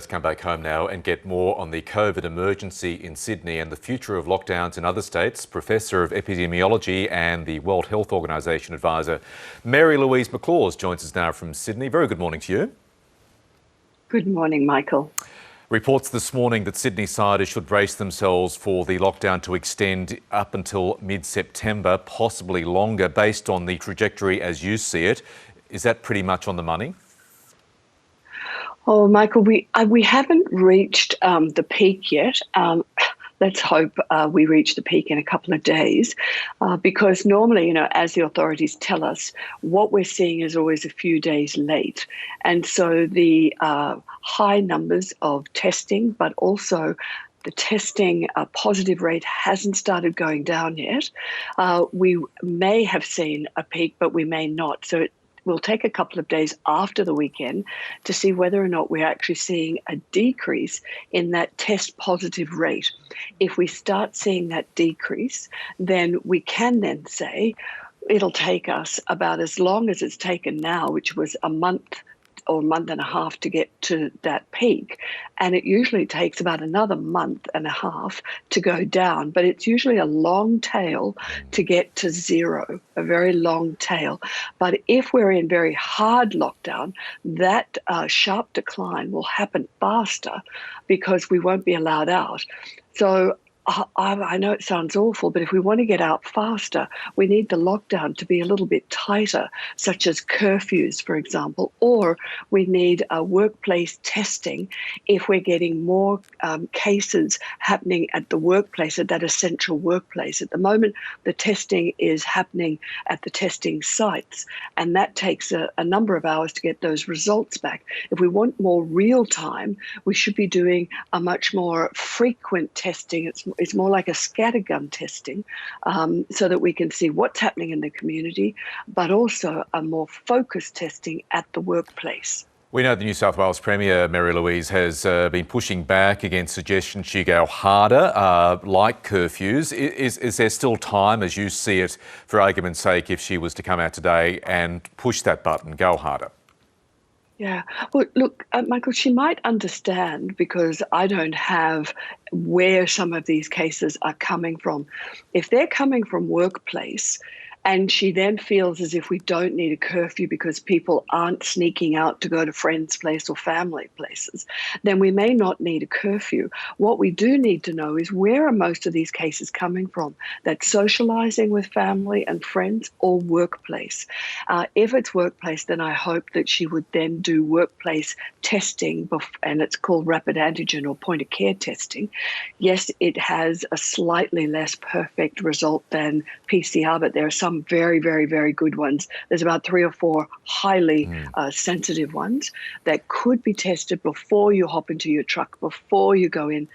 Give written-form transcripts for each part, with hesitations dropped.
Let's come back home now and get more on the COVID emergency in Sydney and the future of lockdowns in other states. Professor of Epidemiology and the World Health Organisation advisor Mary-Louise McLaws joins us now from Sydney. Very good morning to you. Good morning, Michael. Reports this morning that Sydney-siders should brace themselves for the lockdown to extend up until mid-September, possibly longer, based on the trajectory as you see it. Is that pretty much on the money? Oh, Michael, we haven't reached the peak yet. Let's hope we reach the peak in a couple of days, because normally, as the authorities tell us, what we're seeing is always a few days late. And so the high numbers of testing, but also the testing positive rate hasn't started going down yet. We may have seen a peak, but we may not. So we'll take a couple of days after the weekend to see whether or not we're actually seeing a decrease in that test positive rate. If we start seeing that decrease, then we can then say it'll take us about as long as it's taken now, which was a month or a month and a half to get to that peak. And it usually takes about another month and a half to go down, but it's usually a long tail to get to zero, a very long tail. But if we're in very hard lockdown, that sharp decline will happen faster because we won't be allowed out. So I know it sounds awful, but if we want to get out faster, we need the lockdown to be a little bit tighter, such as curfews, for example, or we need workplace testing if we're getting more cases happening at the workplace, at that essential workplace. At the moment, the testing is happening at the testing sites, and that takes a number of hours to get those results back. If we want more real time, we should be doing a much more frequent testing. It's more like a scattergun testing, so that we can see what's happening in the community, but also a more focused testing at the workplace. We know the New South Wales Premier, Mary-Louise, has been pushing back against suggestions she go harder, like curfews. Is there still time, as you see it, for argument's sake, if she was to come out today and push that button, go harder? Yeah. Well, look, Michael, she might understand, because I don't have where some of these cases are coming from. If they're coming from workplace, and she then feels as if we don't need a curfew because people aren't sneaking out to go to friends' place or family places, then we may not need a curfew. What we do need to know is, where are most of these cases coming from? That's socializing with family and friends or workplace. If it's workplace, then I hope that she would then do workplace testing, and it's called rapid antigen or point of care testing. Yes, it has a slightly less perfect result than PCR, but there are some very, very, very good ones. There's about 3 or 4 highly sensitive ones that could be tested before you hop into your truck, before you go in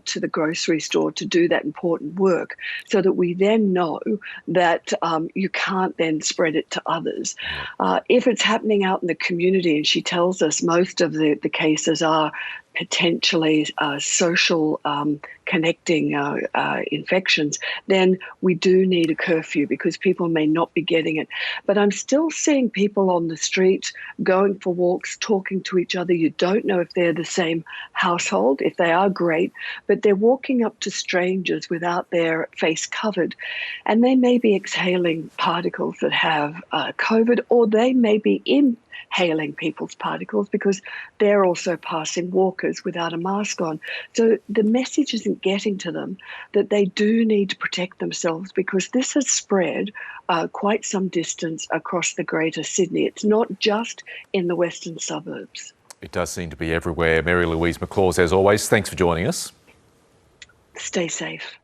to the grocery store to do that important work, so that we then know that you can't then spread it to others. If it's happening out in the community, and she tells us most of the cases are potentially social connecting infections, then we do need a curfew, because people may not be getting it. But I'm still seeing people on the street going for walks, talking to each other. You don't know if they're the same household. If they are, great, but they're walking up to strangers without their face covered, and they may be exhaling particles that have COVID, or they may be inhaling people's particles because they're also passing walkers without a mask on. So the message isn't getting to them that they do need to protect themselves, because this has spread quite some distance across the Greater Sydney. It's not just in the western suburbs. It does seem to be everywhere. Mary-Louise McLaws, as always, thanks for joining us. Stay safe.